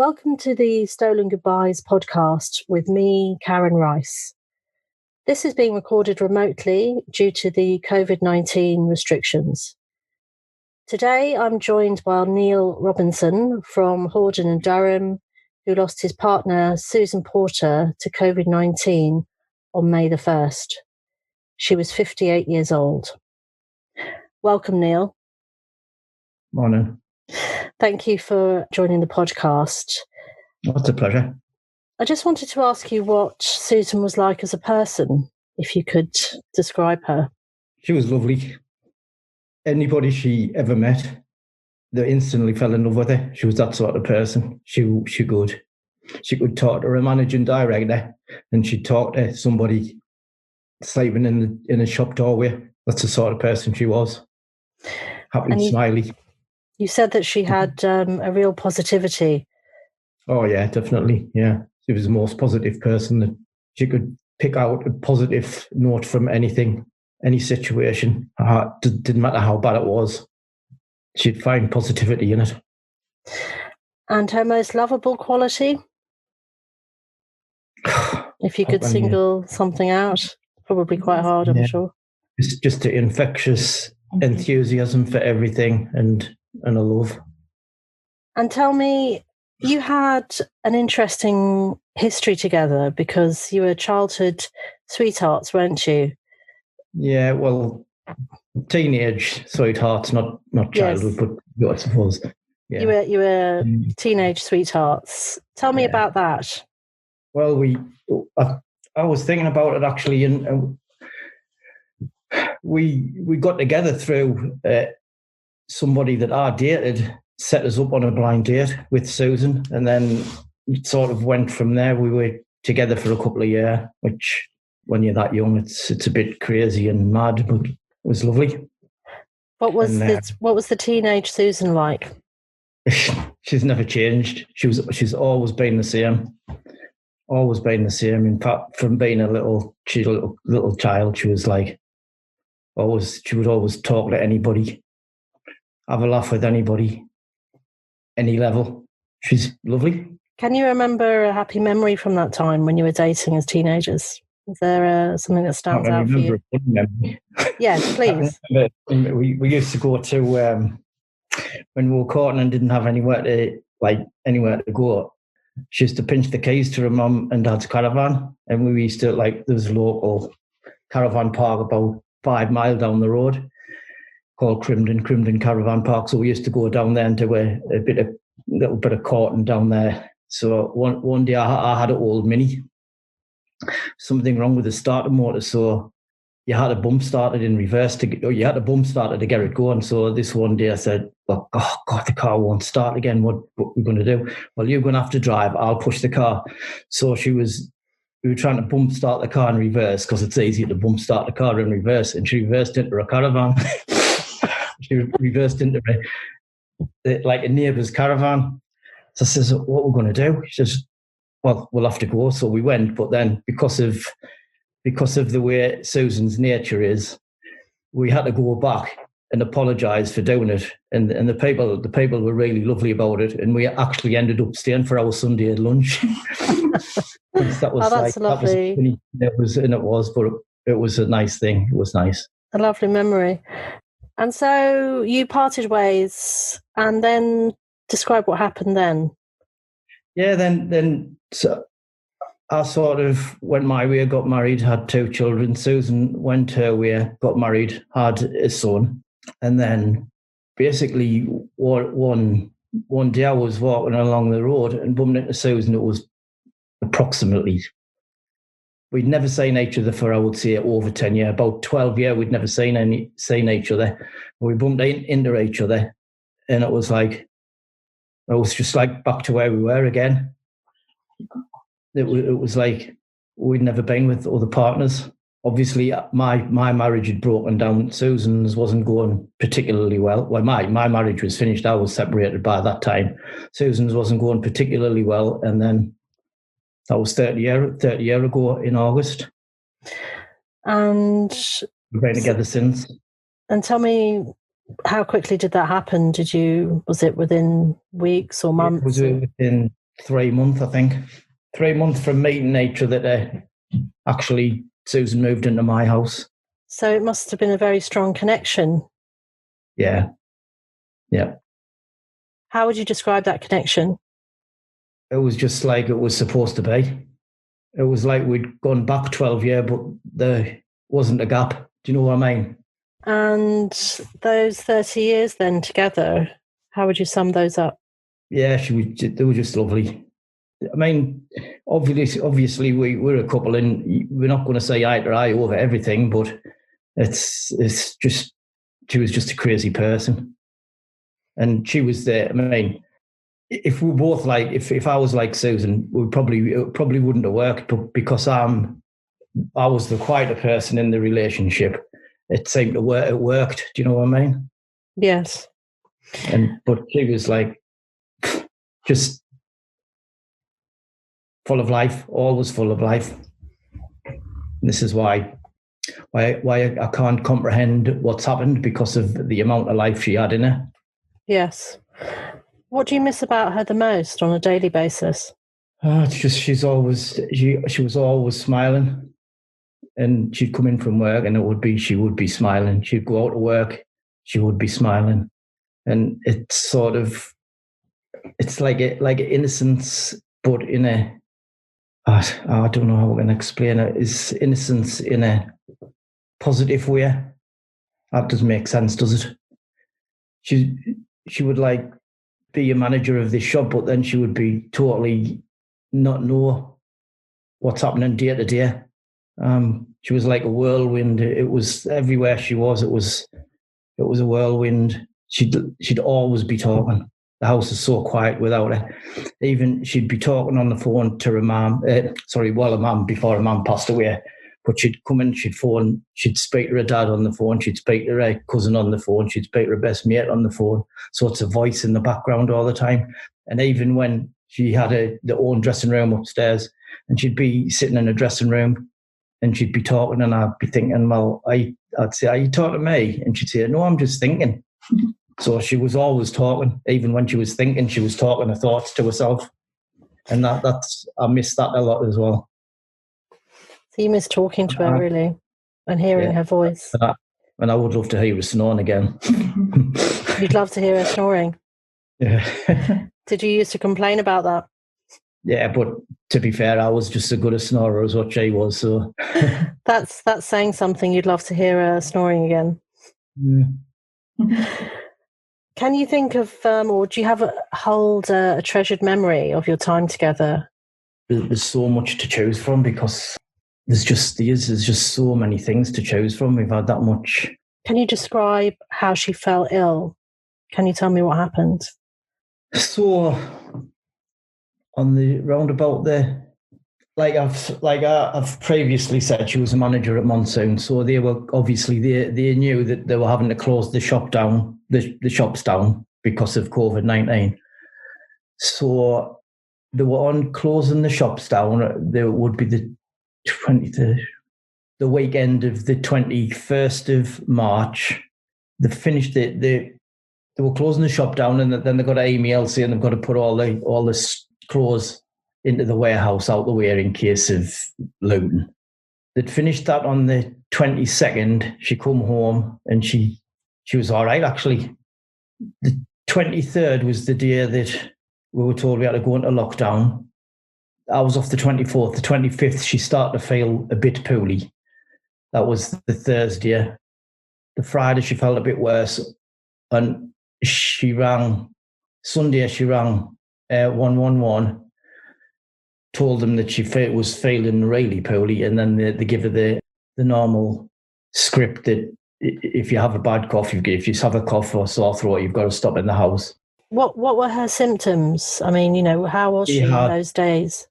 Welcome to the Stolen Goodbyes podcast with me, Karen Rice. This is being recorded remotely due to the COVID-19 restrictions. Today, I'm joined by Neil Robinson from Hordern and Durham, who lost his partner, Susan Porter, to COVID-19 on May the 1st. She was 58 years old. Welcome, Neil. Morning. Thank you for joining the podcast. It's a pleasure. I just wanted to ask you what Susan was like as a person, if you could describe her. She was lovely. Anybody she ever met, they instantly fell in love with her. She was that sort of person. She could talk to a managing director, and she'd talk to somebody sleeping in a shop doorway. That's the sort of person she was. Happy and smiley. You said that she had a real positivity. Oh, yeah, definitely. Yeah. She was the most positive person that she could pick out a positive note from anything, any situation. Didn't matter how bad it was. She'd find positivity in it. And her most lovable quality? If you could single something out, probably quite hard, I'm sure. It's just the infectious enthusiasm for everything and a love. And tell me, you had an interesting history together because you were childhood sweethearts, weren't you? Yeah, well, teenage sweethearts, not childhood, but I suppose. Yeah. You were teenage sweethearts. Tell me about that. Well, I was thinking about it actually, and we got together through somebody that I dated set us up on a blind date with Susan, and then it sort of went from there. We were together for a couple of years, which when you're that young, it's a bit crazy and mad, but it was lovely. What was the teenage Susan like? She's never changed. She's always been the same. Always been the same. In fact, from being a little child, she was like she would always talk to anybody, have a laugh with anybody, any level. She's lovely. Can you remember a happy memory from that time when you were dating as teenagers? Is there something that stands out for you? Yes, please. We used to go to when we were courting and didn't have anywhere to go. She used to pinch the keys to her mum and dad's caravan, and we used to there was a local caravan park about 5 miles down the road called Crimden Caravan Park. So we used to go down there and do a little bit of courting down there. So one day I had an old Mini. Something wrong with the starter motor, so you had a bump started in reverse to get it going. So this one day I said, "Oh God, the car won't start again. What are we going to do?" "Well, you're going to have to drive. I'll push the car." So we were trying to bump start the car in reverse because it's easier to bump start the car in reverse, and she reversed into a caravan. She reversed into a neighbour's caravan. So I says, "What we're going to do?" She says, "Well, we'll have to go." So we went, but then because of the way Susan's nature is, we had to go back and apologise for doing it. And the people were really lovely about it, and we actually ended up staying for our Sunday lunch. That was that's lovely. But it was a nice thing. It was nice. A lovely memory. And so you parted ways, and then describe what happened then. Yeah, then so I sort of went my way, got married, had 2 children. Susan went her way, got married, had a son. And then basically one day I was walking along the road and bumped into Susan. It was approximately, we'd never seen each other for, I would say, over 10 years, about 12 years, we'd never seen each other. We bumped into each other, and it was just like back to where we were again. It was like we'd never been with other partners. Obviously, my marriage had broken down. Susan's wasn't going particularly well. Well, my marriage was finished. I was separated by that time. Susan's wasn't going particularly well, and then that was 30 years ago in August. And we've been together since. And tell me, how quickly did that happen? Was it within weeks or months? It was 3 months, I think. 3 months from meeting nature that actually Susan moved into my house. So it must have been a very strong connection. Yeah. Yeah. How would you describe that connection? It was just like it was supposed to be. It was like we'd gone back 12 years, but there wasn't a gap. Do you know what I mean? And those 30 years then together, how would you sum those up? Yeah, they were just lovely. I mean, obviously we're a couple and we're not going to say eye to eye over everything, but it's just, she was just a crazy person. And she was there. I mean, if we both like, if I was like Susan, it probably wouldn't have worked, but because I was the quieter person in the relationship, it seemed to work. It worked. Do you know what I mean? Yes. But she was like, just full of life, always full of life. And this is why I can't comprehend what's happened, because of the amount of life she had in her. Yes. What do you miss about her the most on a daily basis? It's just she was always smiling, and she'd come in from work and she would be smiling. She'd go out to work, she would be smiling, and it's like innocence, but in a, I don't know how I can explain it. It's innocence in a positive way. That doesn't make sense, does it? She would like be a manager of this shop, but then she would be totally not know what's happening day to day. She was like a whirlwind. It was everywhere she was. It was a whirlwind. She'd always be talking. The house is so quiet without her. Even she'd be talking on the phone to her mum. Well, her mum, before her mum passed away. But she'd come in, she'd phone, she'd speak to her dad on the phone, she'd speak to her cousin on the phone, she'd speak to her best mate on the phone. So it's a voice in the background all the time. And even when she had the own dressing room upstairs, and she'd be sitting in a dressing room and she'd be talking, and I'd be thinking, well, I'd say, are you talking to me? And she'd say, no, I'm just thinking. So she was always talking. Even when she was thinking, she was talking her thoughts to herself. And I miss that a lot as well. So you miss talking to her, really, and hearing her voice. And I would love to hear her snoring again. You'd love to hear her snoring? Yeah. Did you used to complain about that? Yeah, but to be fair, I was just as good a snorer as what she was. So that's saying something. You'd love to hear her snoring again. Yeah. Can you think of, or do you hold a treasured memory of your time together? There's so much to choose from, because there's just so many things to choose from. We've had that much. Can you describe how she fell ill? Can you tell me what happened? So on the roundabout there, like I've previously said, she was a manager at Monsoon, so they were obviously they knew that they were having to close the shop down, the shops down, because of COVID-19. So they were on closing the shops down. There would be the weekend of the 21st of March. They finished it. They were closing the shop down, and then they got an email saying they've got to put all the clothes into the warehouse out the way in case of looting. They'd finished that on the 22nd. She come home and she was all right, actually. The 23rd was the day that we were told we had to go into lockdown. I was off the 24th. The 25th, she started to feel a bit poorly. That was the Thursday. The Friday, she felt a bit worse. And Sunday, she rang 111, told them that she was feeling really poorly. And then they give her the normal script that if you have a bad cough, if you have a cough or sore throat, you've got to stop in the house. What were her symptoms? I mean, how was she in those days?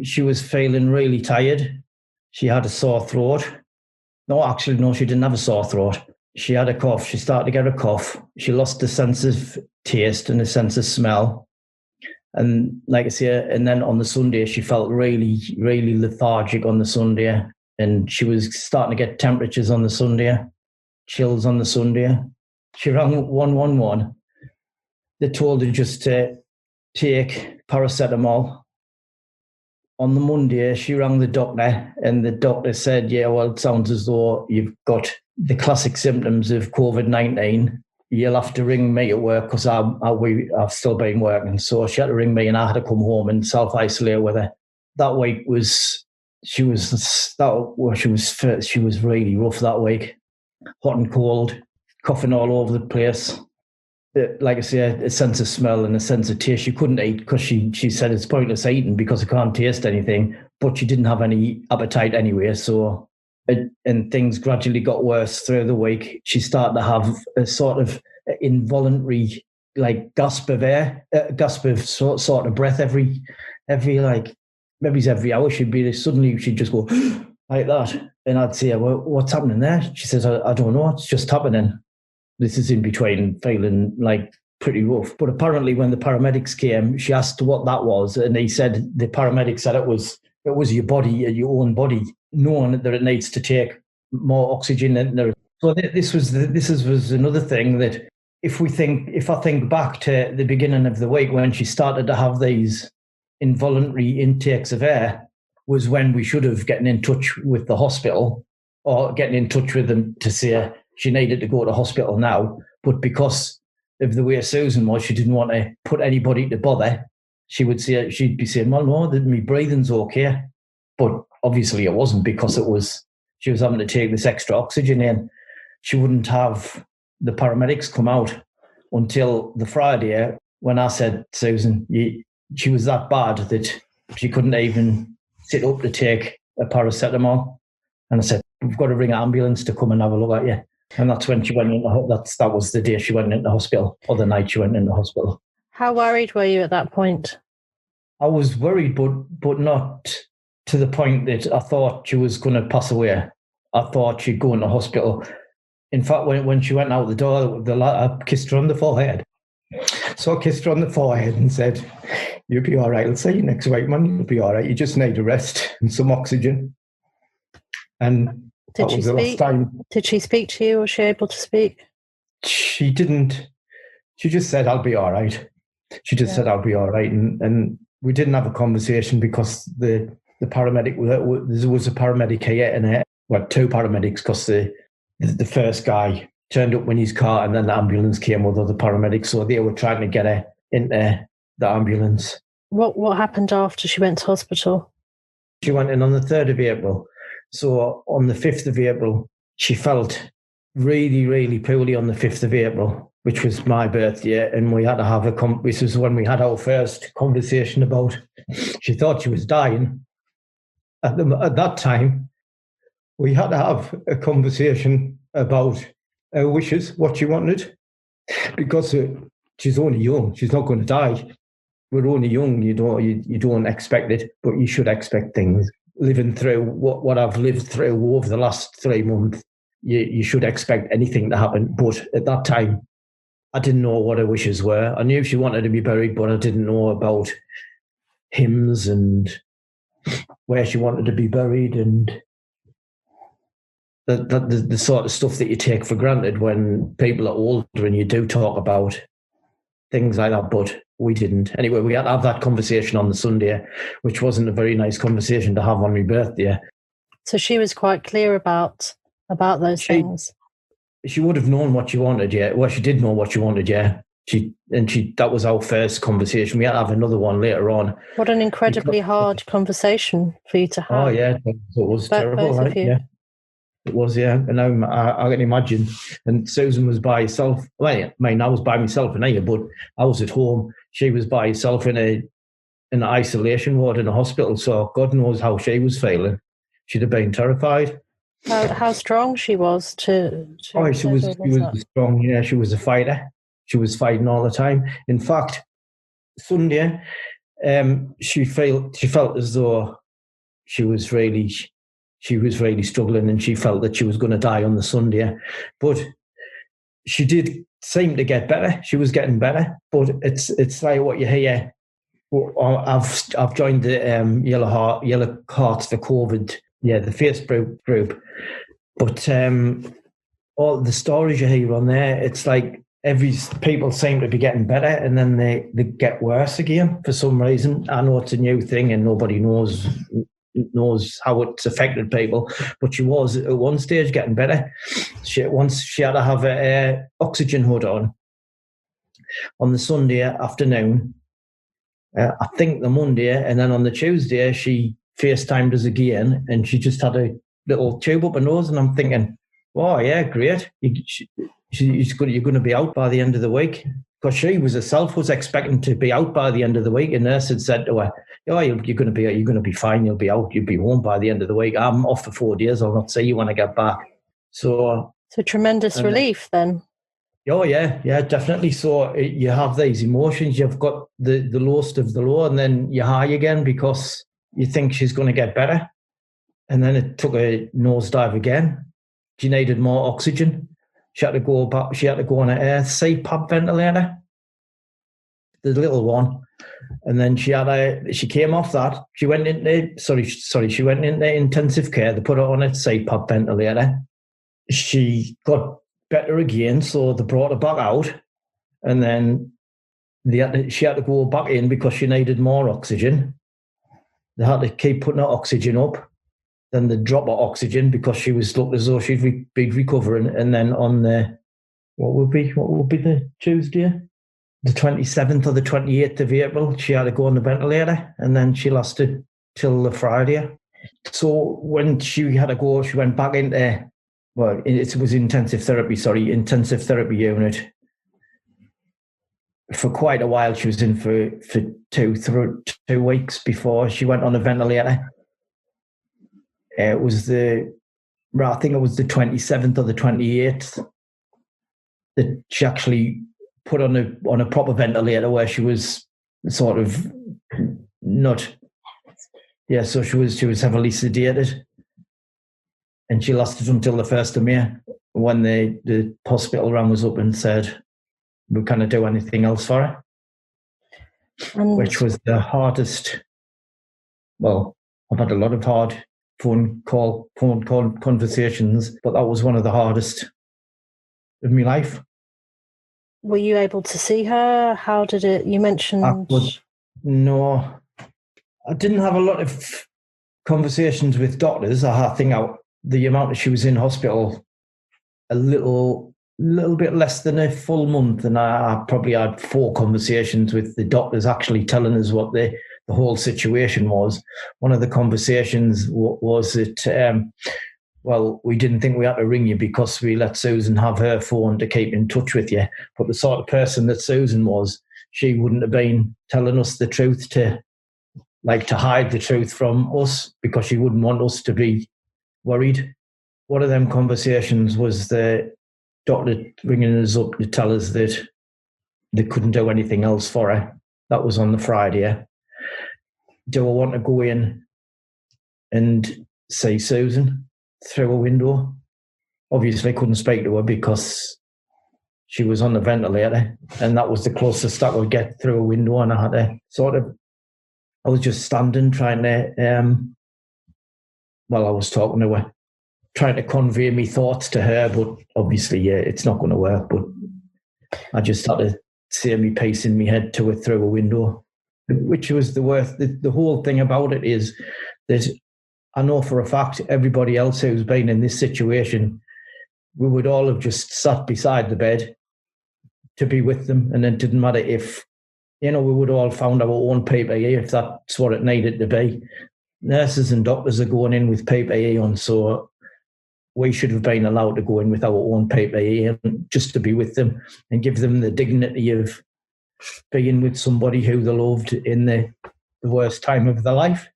She was feeling really tired. She had a sore throat. No, she didn't have a sore throat. She had a cough. She started to get a cough. She lost the sense of taste and the sense of smell. And like I say, and then on the Sunday, she felt really, really lethargic on the Sunday. And she was starting to get temperatures on the Sunday, chills on the Sunday. She rang 111. They told her just to take paracetamol. On the Monday, she rang the doctor, and the doctor said, yeah, well, it sounds as though you've got the classic symptoms of COVID-19. You'll have to ring me at work because I've still been working. So she had to ring me, and I had to come home and self-isolate with her. That week she was really rough that week. Hot and cold, coughing all over the place. Like I say, a sense of smell and a sense of taste. She couldn't eat because she said it's pointless eating because I can't taste anything, but she didn't have any appetite anyway. So, and things gradually got worse through the week. She started to have a sort of involuntary, like, gasp of air, sort of breath every like, maybe every hour. Suddenly she'd just go like that. And I'd say, well, what's happening there? She says, I don't know. It's just happening. This is in between feeling like pretty rough. But apparently when the paramedics came, she asked what that was. And the paramedics said it was your body, your own body, knowing that it needs to take more oxygen than there. So this was another thing that if I think back to the beginning of the week when she started to have these involuntary intakes of air, was when we should have gotten in touch with the hospital or getting in touch with them to say she needed to go to hospital now. But because of the way Susan was, she didn't want to put anybody to bother. She'd be saying, well, no, my breathing's okay. But obviously it wasn't, because she was having to take this extra oxygen in. She wouldn't have the paramedics come out until the Friday, when I said, Susan, she was that bad that she couldn't even sit up to take a paracetamol. And I said, we've got to ring an ambulance to come and have a look at you. And that's when she went into that was the day she went into hospital, or the night she went into hospital. How worried were you at that point? I was worried, but not to the point that I thought she was going to pass away. I thought she'd go into hospital. In fact, when she went out the door, I kissed her on the forehead. So I kissed her on the forehead and said, you'll be all right. I'll see you next week, man. You'll be all right. You just need a rest and some oxygen. And did she speak? Did she speak to you? Was she able to speak? She didn't. She just said, I'll be all right. She just said, I'll be all right. And we didn't have a conversation because the paramedic, there was a paramedic here and two paramedics, because the first guy turned up in his car and then the ambulance came with other paramedics. So they were trying to get her into the ambulance. What happened after she went to hospital? She went in on the 3rd of April. So on the 5th of April, she felt really, really poorly on the 5th of April, which was my birthday. And we had to have this was when we had our first conversation about, she thought she was dying. At that time, we had to have a conversation about her wishes, what she wanted, because she's only young. She's not going to die. We're only young. You don't expect it, but you should expect things. Living through what I've lived through over the last 3 months, you should expect anything to happen. But at that time, I didn't know what her wishes were. I knew she wanted to be buried, but I didn't know about hymns and where she wanted to be buried, and the sort of stuff that you take for granted when people are older and you do talk about things like that. But we didn't. Anyway, we had to have that conversation on the Sunday, which wasn't a very nice conversation to have on my birthday. So she was quite clear about those things. She would have known what she wanted, yeah. Well, she did know what she wanted, yeah. That was our first conversation. We had to have another one later on. What an incredibly hard conversation for you to have. Oh, yeah. It was terrible, right? Yeah. It was, yeah. And I can imagine. And Susan was by herself. Well, I mean, I was by myself in here, but I was at home. She was by herself in an isolation ward in a hospital. So God knows how she was feeling. She'd have been terrified. How strong she was to she was strong. Yeah, she was a fighter. She was fighting all the time. In fact, Sunday, she felt as though she was really struggling, and she felt that she was going to die on the Sunday. But she did seem to get better. She was getting better. But it's like what you hear. I've joined the Yellow Hearts for COVID. Yeah, the Facebook group. But all the stories you hear on there, it's like people seem to be getting better, and then they get worse again for some reason. I know it's a new thing and nobody knows how it's affected people, but she was at one stage getting better. She had to have a oxygen hood on the Sunday afternoon, I think the Monday, and then on the Tuesday she FaceTimed us again, and she just had a little tube up her nose, and I'm thinking, oh yeah, great, you're going to be out by the end of the week. Because she herself was expecting to be out by the end of the week, and nurse had said to her, "Oh, you're going to be fine. You'll be out. You'll be home by the end of the week. I'm off for 4 days. I'll not see you when I get back." So tremendous relief then. Oh yeah, definitely. So you have these emotions. You've got the lowest of the low, and then you're high again because you think she's going to get better, and then it took a nosedive again. She needed more oxygen. She had to go back. She had to go on a CPAP ventilator, the little one, and then she came off that. She went into She went into intensive care. They put her on a CPAP ventilator. She got better again, so they brought her back out, and then she had to go back in because she needed more oxygen. They had to keep putting her oxygen up. Then they drop her oxygen because she was looked as though she'd be recovering. And then on the what would be the Tuesday, the 27th or the 28th of April, she had to go on the ventilator, and then she lasted till the Friday. So when she had to go, she went back into, well, it was intensive therapy unit. For quite a while, she was in for 2 weeks before she went on a ventilator. I think it was the 27th or the 28th that she actually put on a proper ventilator where she was sort of not. Yeah, so she was heavily sedated, and she lasted until the 1st of May when the hospital round was up and said we can't do anything else for her, which was the hardest. Well, I've had a lot of hard phone call conversations, but that was one of the hardest of my life. Were you able to see her? How did it? You mentioned no. I didn't have a lot of conversations with doctors. I think the amount that she was in hospital, a little bit less than a full month, and I probably had 4 conversations with the doctors actually telling us what the whole situation was. One of the conversations was that, well, we didn't think we had to ring you because we let Susan have her phone to keep in touch with you. But the sort of person that Susan was, she wouldn't have been telling us the truth to hide the truth from us because she wouldn't want us to be worried. One of them conversations was the doctor ringing us up to tell us that they couldn't do anything else for her. That was on the Friday. Do I want to go in and see Susan through a window? Obviously, I couldn't speak to her because she was on the ventilator, and that was the closest that would get through a window. And I had to I was just standing trying to, while I was talking to her, trying to convey my thoughts to her, but obviously, yeah, it's not going to work. But I just had to say my piece in my head to her through a window, which was the worst. The whole thing about it is that I know for a fact everybody else who's been in this situation, we would all have just sat beside the bed to be with them, and it didn't matter if, we would all found our own PPE if that's what it needed to be. Nurses and doctors are going in with PPE on, so we should have been allowed to go in with our own PPE and just to be with them and give them the dignity of being with somebody who they loved in the worst time of their life.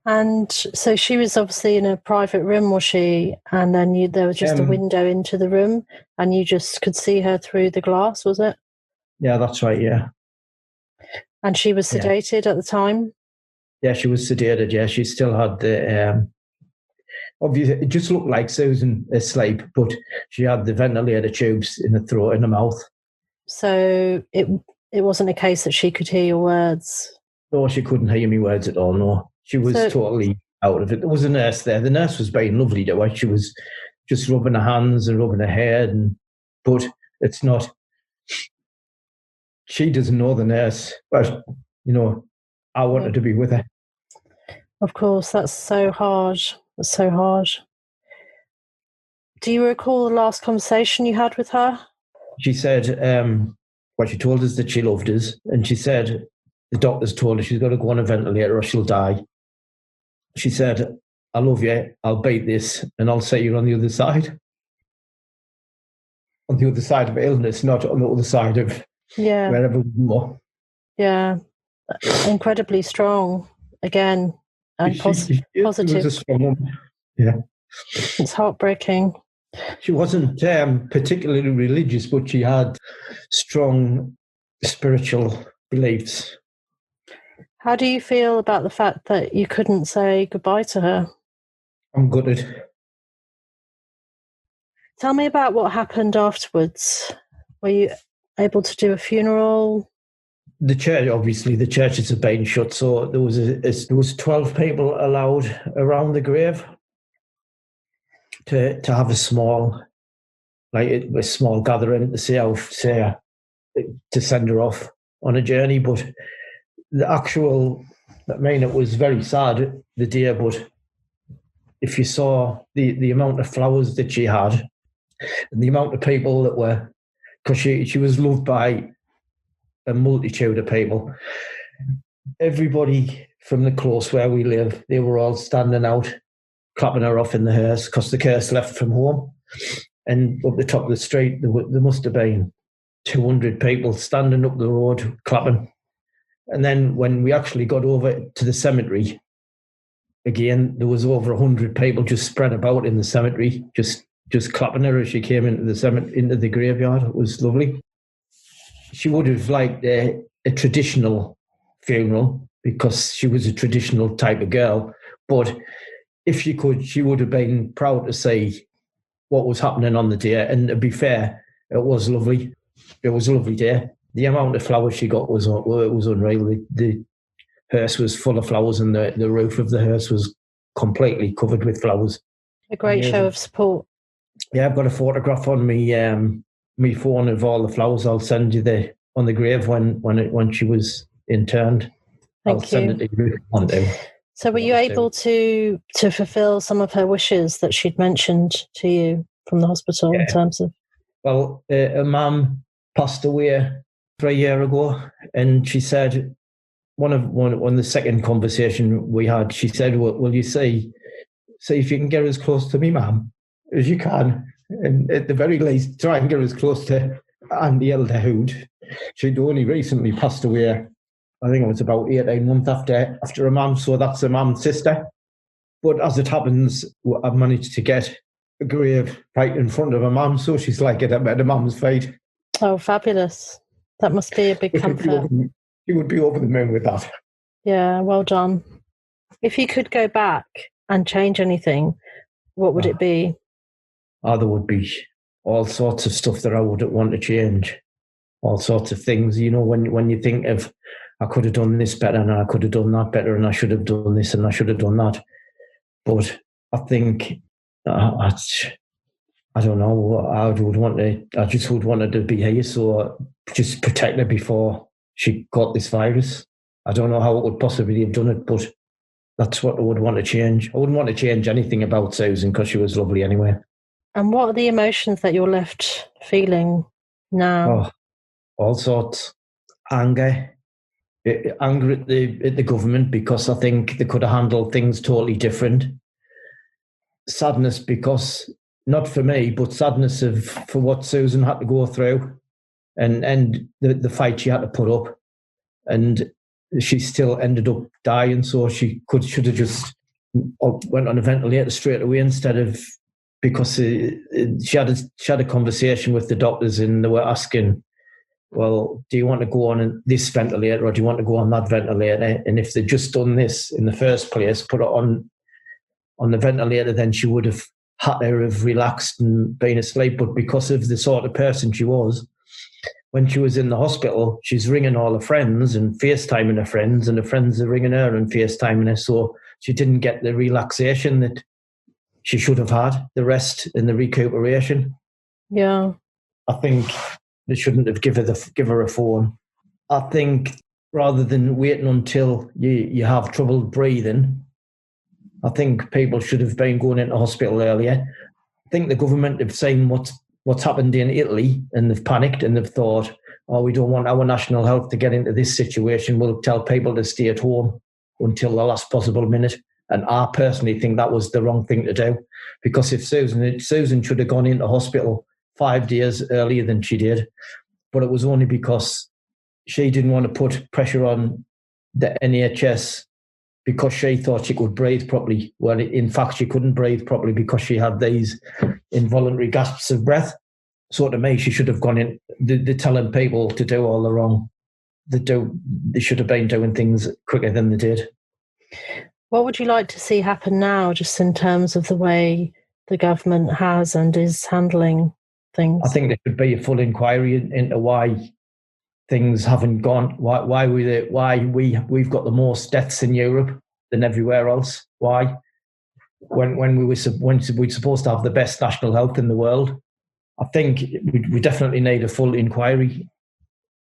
And so she was obviously in a private room, was she? And then there was just a window into the room, and you just could see her through the glass, was it? Yeah, that's right, yeah. And she was sedated at the time? Yeah, she was sedated, yeah. She still had the... obviously, it just looked like Susan asleep, but she had the ventilator tubes in the throat and the mouth. So it wasn't a case that she could hear your words? No, she couldn't hear me words at all, no. She was totally out of it. There was a nurse there. The nurse was being lovely to her. She was just rubbing her hands and rubbing her head. But It's not. She doesn't know the nurse, but I wanted to be with her. Of course, that's so hard. That's so hard. Do you recall the last conversation you had with her? She said, she told us that she loved us, and she said the doctors told her she's got to go on a ventilator or she'll die. She said, I love you, I'll beat this, and I'll set you on the other side. On the other side of illness, not on the other side of wherever we go. Yeah, incredibly strong again, and positive. She was a strong woman. Yeah. It's heartbreaking. She wasn't particularly religious, but she had strong spiritual beliefs. How do you feel about the fact that you couldn't say goodbye to her? I'm gutted. Tell me about what happened afterwards. Were you able to do a funeral? The churches have been shut, so there was 12 people allowed around the grave to have a small gathering to to send her off on a journey. But it was very sad the day. But if you saw the amount of flowers that she had, and the amount of people that were, because she was loved by a multitude of people. Everybody from the close where we live, they were all standing out, clapping her off in the hearse, because the hearse left from home. And up the top of the street, there must have been 200 people standing up the road, clapping. And then when we actually got over to the cemetery, again, there was over 100 people just spread about in the cemetery, just clapping her as she came into the graveyard. It was lovely. She would have liked a traditional funeral because she was a traditional type of girl. But if she could, she would have been proud to see what was happening on the day. And to be fair, it was lovely. It was a lovely day. The amount of flowers she got was unreal. The hearse was full of flowers, and the roof of the hearse was completely covered with flowers. A great show of support. Yeah, I've got a photograph on me phone of all the flowers. I'll send you on the grave when she was interned. I'll send it to you one day. So were you able to fulfill some of her wishes that she'd mentioned to you from the hospital in terms of? Well, her mum passed away 3 years ago, and she said on the second conversation we had, she said, "Will you see if you can get as close to me, mum, as you can, and at the very least try and get as close to Andy Elder, who'd she'd only recently passed away. I think it was about 18 months after her mum, so that's her mum's sister. But as it happens, I've managed to get a grave right in front of her mum, so she's like at her mum's feet. Oh, fabulous. That must be a big comfort. She would be over the moon with that. Yeah, well done. If you could go back and change anything, what would it be? There would be all sorts of stuff that I wouldn't want to change. All sorts of things, when you think of, I could have done this better and I could have done that better and I should have done this and I should have done that. But I think, I don't know, I just would want her to be here, so just protect her before she got this virus. I don't know how it would possibly have done it, but that's what I would want to change. I wouldn't want to change anything about Susan because she was lovely anyway. And what are the emotions that you're left feeling now? Oh, all sorts. Anger at the government, because I think they could have handled things totally different. Sadness because, not for me, but sadness for what Susan had to go through and the fight she had to put up. And she still ended up dying, so she should have just went on a ventilator straight away instead of, because she had a conversation with the doctors and they were asking, well, do you want to go on this ventilator or do you want to go on that ventilator? And if they'd just done this in the first place, put it on the ventilator, then she would have had to have relaxed and been asleep. But because of the sort of person she was, when she was in the hospital, she's ringing all her friends and FaceTiming her friends, and the friends are ringing her and FaceTiming her. So she didn't get the relaxation that she should have had, the rest and the recuperation. Yeah. I think they shouldn't have give her a phone. I think rather than waiting until you have trouble breathing, I think people should have been going into hospital earlier. I think the government have seen what's happened in Italy, and they've panicked and they've thought, oh, we don't want our national health to get into this situation. We'll tell people to stay at home until the last possible minute. And I personally think that was the wrong thing to do, because if Susan should have gone into hospital 5 days earlier than she did, but it was only because she didn't want to put pressure on the NHS because she thought she could breathe properly. Well, in fact, she couldn't breathe properly because she had these involuntary gasps of breath. So to me, she should have gone in. They're telling people to do all the wrong. They should have been doing things quicker than they did. What would you like to see happen now, just in terms of the way the government has and is handling things? I think there should be a full inquiry into why things haven't gone. Why we've got the most deaths in Europe than everywhere else. Why? When we're supposed to have the best national health in the world. I think we definitely need a full inquiry.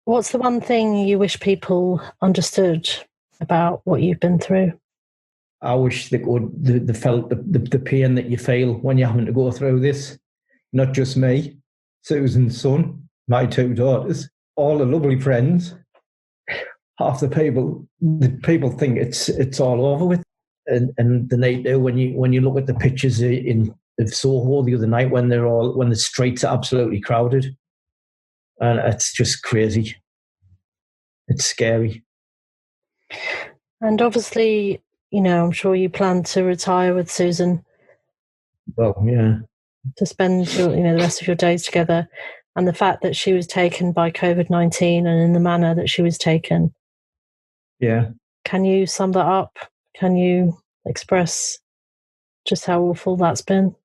What's the one thing you wish people understood about what you've been through? I wish they felt the pain that you feel when you're having to go through this. Not just me, Susan's son, my 2 daughters, all the lovely friends. Half the people think it's all over with, and they need to. When you look at the pictures of Soho the other night, when the streets are absolutely crowded, and it's just crazy. It's scary. And obviously, I'm sure you plan to retire with Susan. Well, yeah. To spend the rest of your days together, and the fact that she was taken by COVID-19 and in the manner that she was taken. Yeah. Can you sum that up? Can you express just how awful that's been?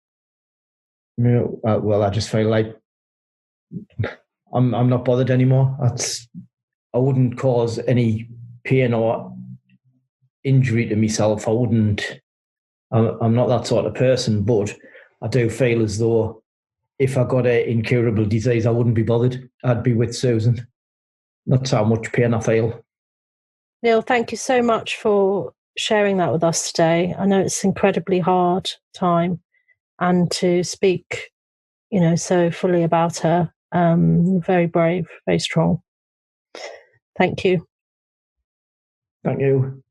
Yeah, well, I just feel like I'm not bothered anymore. I wouldn't cause any pain or injury to myself. I wouldn't. I'm not that sort of person, but I do feel as though if I got an incurable disease, I wouldn't be bothered. I'd be with Susan. That's how much pain I feel. Neil, thank you so much for sharing that with us today. I know it's an incredibly hard time, and to speak, so fully about her. Very brave, very strong. Thank you. Thank you.